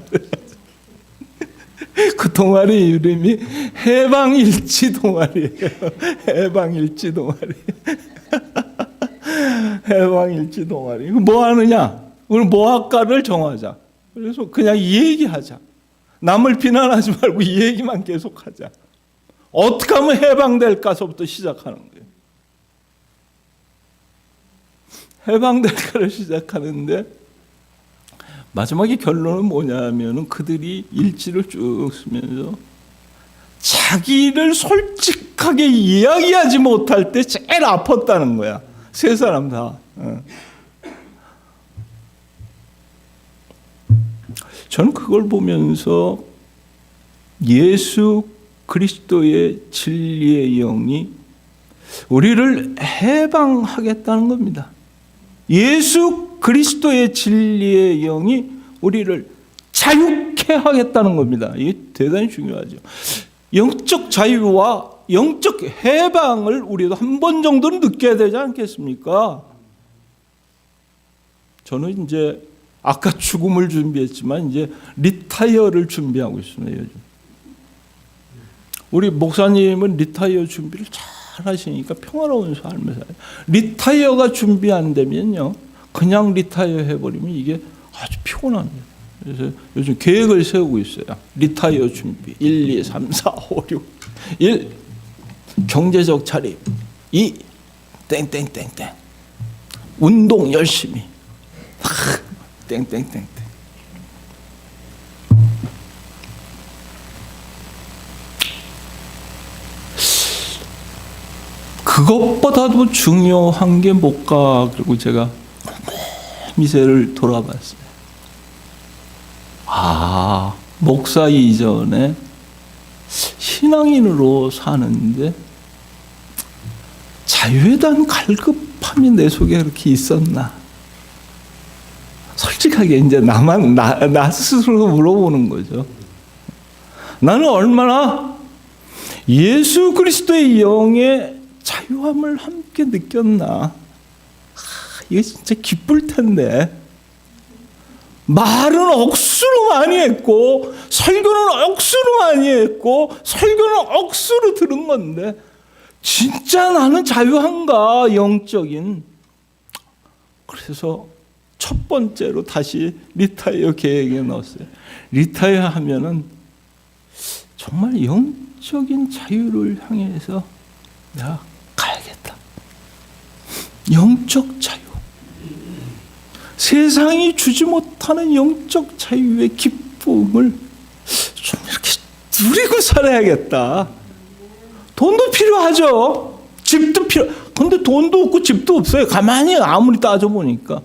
그 동아리 이름이 해방일지 동아리예요. 해방일지 동아리. 해방일지 동아리. 뭐 하느냐? 우리 뭐 할까를 정하자. 그래서 그냥 이 얘기하자. 남을 비난하지 말고 이 얘기만 계속하자. 어떻게 하면 해방될까서부터 시작하는 거예요. 해방될까를 시작하는데 마지막에 결론은 뭐냐면은 그들이 일지를 쭉 쓰면서 자기를 솔직하게 이야기하지 못할 때 제일 아팠다는 거야. 3사람 다. 저는 그걸 보면서 예수 그리스도의 진리의 영이 우리를 해방하겠다는 겁니다. 예수 그리스도의 진리의 영이 우리를 자유케 하겠다는 겁니다. 이게 대단히 중요하죠. 영적 자유와 영적 해방을 우리도 한 번 정도는 느껴야 되지 않겠습니까? 저는 이제 아까 죽음을 준비했지만 이제 리타이어를 준비하고 있습니다. 요즘. 우리 목사님은 리타이어 준비를 잘 하시니까 평화로운 삶을 살아요. 리타이어가 준비 안 되면요, 그냥 리타이어 해버리면 이게 아주 피곤합니다. 그래서 요즘 계획을 세우고 있어요. 리타이어 준비 1, 2, 3, 4, 5, 6 1. 경제적 자립 2. 땡땡땡땡 운동 열심히 땡땡땡땡. 그것보다도 중요한 게 뭘까? 그리고 제가 미세를 돌아봤어요. 목사 이전에 신앙인으로 사는데 자유에 대한 갈급함이 내 속에 그렇게 있었나? 솔직하게 이제 나 스스로 물어보는 거죠. 나는 얼마나 예수 그리스도의 영의 자유함을 함께 느꼈나? 이게 진짜 기쁠 텐데. 말은 억수로 많이 했고 설교는 억수로 많이 했고 설교는 억수로 들은 건데 진짜 나는 자유한가? 영적인. 그래서 첫 번째로 다시 리타이어 계획에 넣었어요. 리타이어 하면은 정말 영적인 자유를 향해서 내가 가야겠다. 영적 자유. 세상이 주지 못하는 영적 자유의 기쁨을 좀 이렇게 누리고 살아야겠다. 돈도 필요하죠. 집도 필요. 근데 돈도 없고 집도 없어요. 가만히 아무리 따져보니까.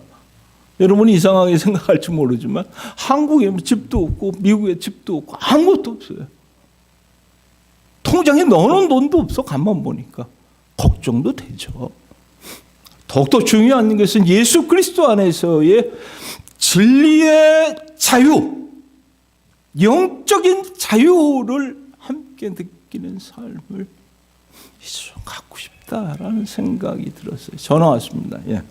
여러분이 이상하게 생각할지 모르지만 한국에 집도 없고 미국에 집도 없고 아무것도 없어요. 통장에 넣어놓은 돈도 없어. 가만 보니까 걱정도 되죠. 더욱더 중요한 것은 예수 그리스도 안에서의 진리의 자유, 영적인 자유를 함께 느끼는 삶을 좀 갖고 싶다라는 생각이 들었어요. 전화 왔습니다. 예.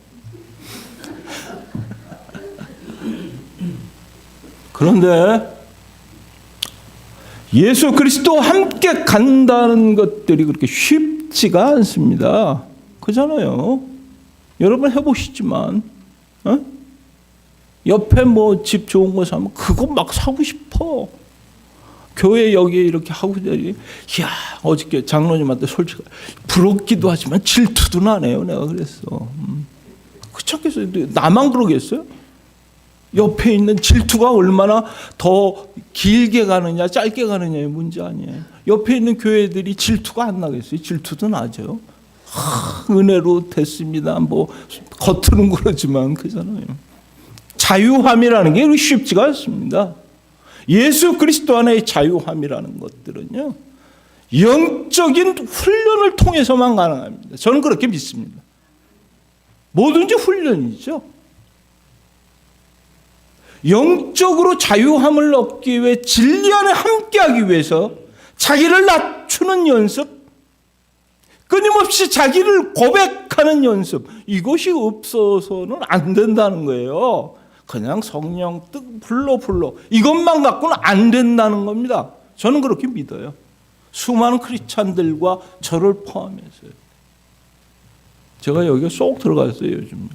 그런데 예수 그리스도와 함께 간다는 것들이 그렇게 쉽지가 않습니다. 그잖아요. 여러분 해보시지만 옆에 뭐 집 좋은 거 사면 그거 막 사고 싶어. 교회 여기에 이렇게 하고 있더니 이야 어저께 장로님한테 솔직히 부럽기도 하지만 질투도 나네요. 내가 그랬어. 그렇겠어요. 나만 그러겠어요? 옆에 있는 질투가 얼마나 더 길게 가느냐 짧게 가느냐의 문제 아니에요. 옆에 있는 교회들이 질투가 안 나겠어요? 질투도 나죠. 은혜로 됐습니다. 뭐 겉으로는 그러지만 그잖아요. 자유함이라는 게 쉽지가 않습니다. 예수 그리스도 안의 자유함이라는 것들은요, 영적인 훈련을 통해서만 가능합니다. 저는 그렇게 믿습니다. 뭐든지 훈련이죠. 영적으로 자유함을 얻기 위해 진리 안에 함께하기 위해서 자기를 낮추는 연습, 끊임없이 자기를 고백하는 연습, 이것이 없어서는 안 된다는 거예요. 그냥 성령 불러 이것만 갖고는 안 된다는 겁니다. 저는 그렇게 믿어요. 수많은 크리스찬들과 저를 포함해서요. 제가 여기에 쏙 들어갔어요. 요즘요.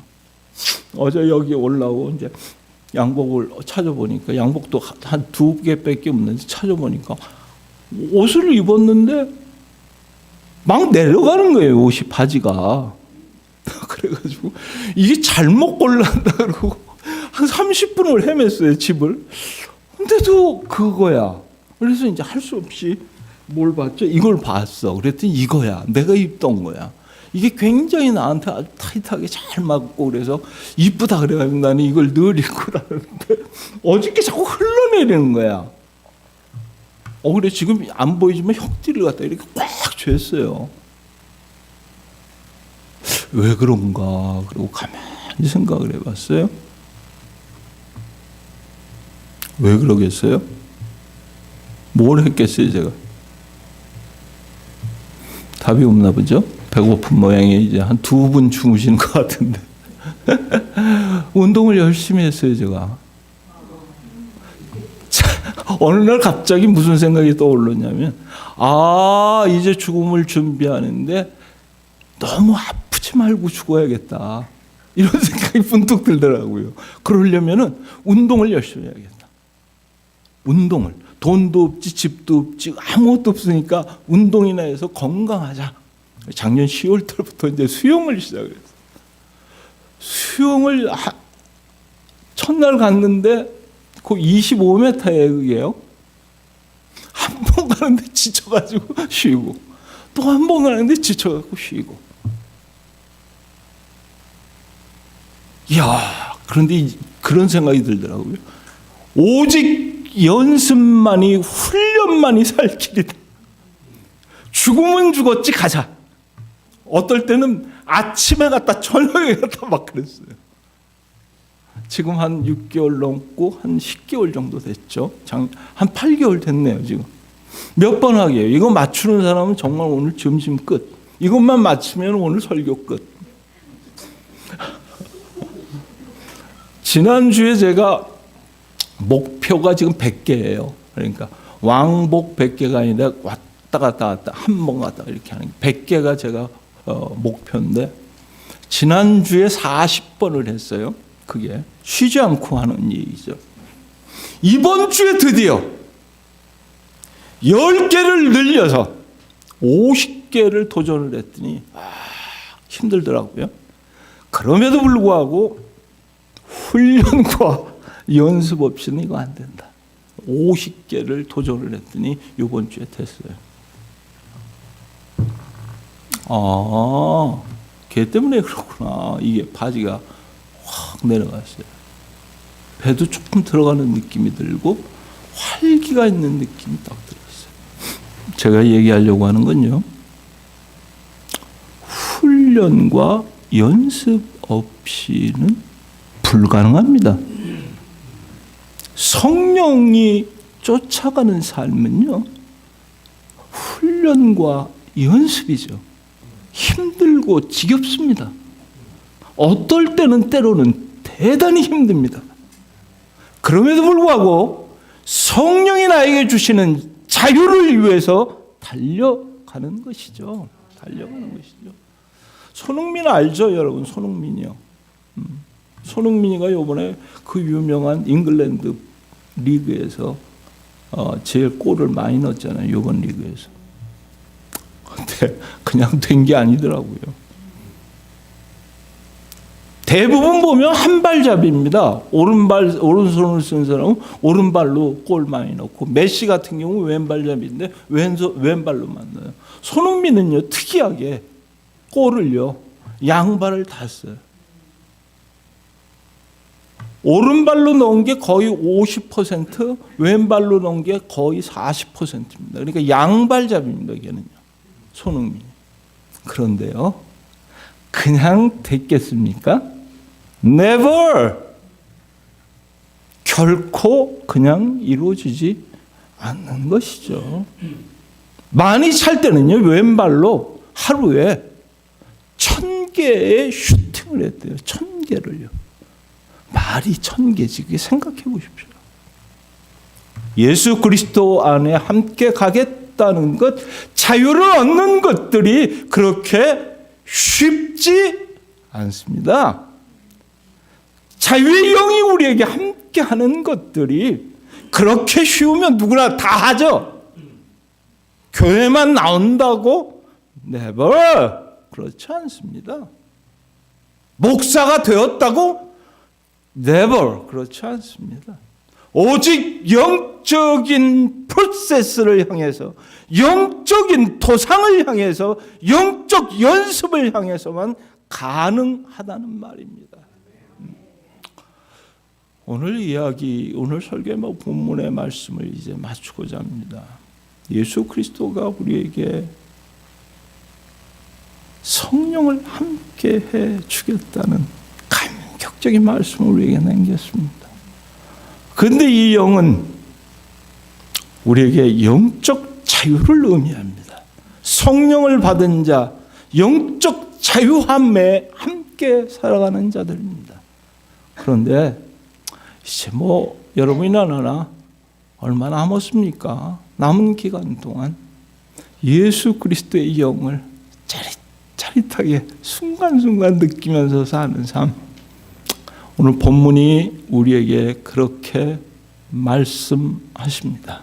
어제 여기 올라오고 이제 양복을 찾아보니까 양복도 한 2개밖에 없는데 찾아보니까 옷을 입었는데 막 내려가는 거예요. 옷이 바지가. 그래가지고 이게 잘못 골랐다 그러고 한 30분을 헤맸어요. 집을. 근데도 그거야. 그래서 이제 할 수 없이 뭘 봤죠? 이걸 봤어. 그랬더니 이거야. 내가 입던 거야. 이게 굉장히 나한테 아주 타이트하게 잘 맞고 그래서 이쁘다 그래가지고 나는 이걸 늘 입고 나는데 어저께 자꾸 흘러내리는 거야. 그래 지금 안 보이지만 혁띠를 갖다 이렇게 꽉 쥐었어요. 왜 그런가? 그리고 가만히 생각을 해봤어요. 왜 그러겠어요? 뭘 했겠어요, 제가? 답이 없나 보죠? 배고픈 모양에 이제 한 2분 주무시는 것 같은데. 운동을 열심히 했어요, 제가. 어느 날 갑자기 무슨 생각이 떠올랐냐면, 이제 죽음을 준비하는데 너무 아프지 말고 죽어야겠다. 이런 생각이 분뚝 들더라고요. 그러려면은 운동을 열심히 해야겠다. 운동을. 돈도 없지, 집도 없지, 아무것도 없으니까 운동이나 해서 건강하자. 작년 10월 달부터 이제 수영을 시작했어요. 수영을 첫날 갔는데 그 25m예요, 그게요. 한 번 가는데 지쳐가지고 쉬고, 또 한 번 가는데 지쳐가지고 쉬고. 이야, 그런데 그런 생각이 들더라고요. 오직 연습만이, 훈련만이 살 길이다. 죽으면 죽었지, 가자. 어떨 때는 아침에 갔다 저녁에 갔다 막 그랬어요. 지금 한 6개월 넘고 한 10개월 정도 됐죠. 한 8개월 됐네요, 지금. 몇 번 하게요. 이거 맞추는 사람은 정말 오늘 점심 끝. 이것만 맞추면 오늘 설교 끝. 지난주에 제가 목표가 지금 100개예요. 그러니까 왕복 100개가 아니라 왔다 갔다 한 번 갔다 이렇게 하는 게 100개가 제가 목표인데 지난주에 40번을 했어요. 그게 쉬지 않고 하는 일이죠. 이번 주에 드디어 10개를 늘려서 50개를 도전을 했더니 힘들더라고요. 그럼에도 불구하고 훈련과 연습 없이는 이거 안 된다. 50개를 도전을 했더니 이번 주에 됐어요. 걔 때문에 그렇구나. 이게 바지가 확 내려갔어요. 배도 조금 들어가는 느낌이 들고 활기가 있는 느낌이 딱 들었어요. 제가 얘기하려고 하는 건요, 훈련과 연습 없이는 불가능합니다. 성령이 쫓아가는 삶은요, 훈련과 연습이죠. 힘들고 지겹습니다. 어떨 때는 때로는 대단히 힘듭니다. 그럼에도 불구하고 성령이 나에게 주시는 자유를 위해서 달려가는 것이죠. 달려가는 것이죠. 손흥민 알죠, 여러분? 손흥민이요. 손흥민이가 이번에 그 유명한 잉글랜드 리그에서 제일 골을 많이 넣었잖아요. 이번 리그에서. 근데 그냥 된 게 아니더라고요. 대부분 보면 한발잡이입니다. 오른손을 쓴 사람은 오른발로 골 많이 넣고, 메시 같은 경우 왼발잡이인데 왼발로만 넣어요. 손흥민은요, 특이하게 골을요, 양발을 다 써요. 오른발로 넣은 게 거의 50%, 왼발로 넣은 게 거의 40%입니다. 그러니까 양발잡이입니다, 걔는요. 손흥민이. 그런데요, 그냥 됐겠습니까? Never! 결코 그냥 이루어지지 않는 것이죠. 많이 찰 때는요, 왼발로 하루에 1000개의 슈팅을 했대요. 1000개를요. 말이 1000개지. 그게 생각해 보십시오. 예수 그리스도 안에 함께 가겠다는 것, 자유를 얻는 것들이 그렇게 쉽지 않습니다. 자유의 영이 우리에게 함께 하는 것들이 그렇게 쉬우면 누구나 다 하죠. 교회만 나온다고? Never. 그렇지 않습니다. 목사가 되었다고? Never. 그렇지 않습니다. 오직 영적인 프로세스를 향해서, 영적인 도상을 향해서, 영적 연습을 향해서만 가능하다는 말입니다. 오늘 설교 본문의 말씀을 이제 마치고자 합니다. 예수 그리스도가 우리에게 성령을 함께 해 주겠다는 감격적인 말씀을 우리에게 남겼습니다. 그런데 이 영은 우리에게 영적 자유를 의미합니다. 성령을 받은 자, 영적 자유함에 함께 살아가는 자들입니다. 그런데 이제 여러분이나 나나 얼마 남았습니까? 남은 기간 동안 예수 그리스도의 영을 짜릿하게 순간순간 느끼면서 사는 삶, 오늘 본문이 우리에게 그렇게 말씀하십니다.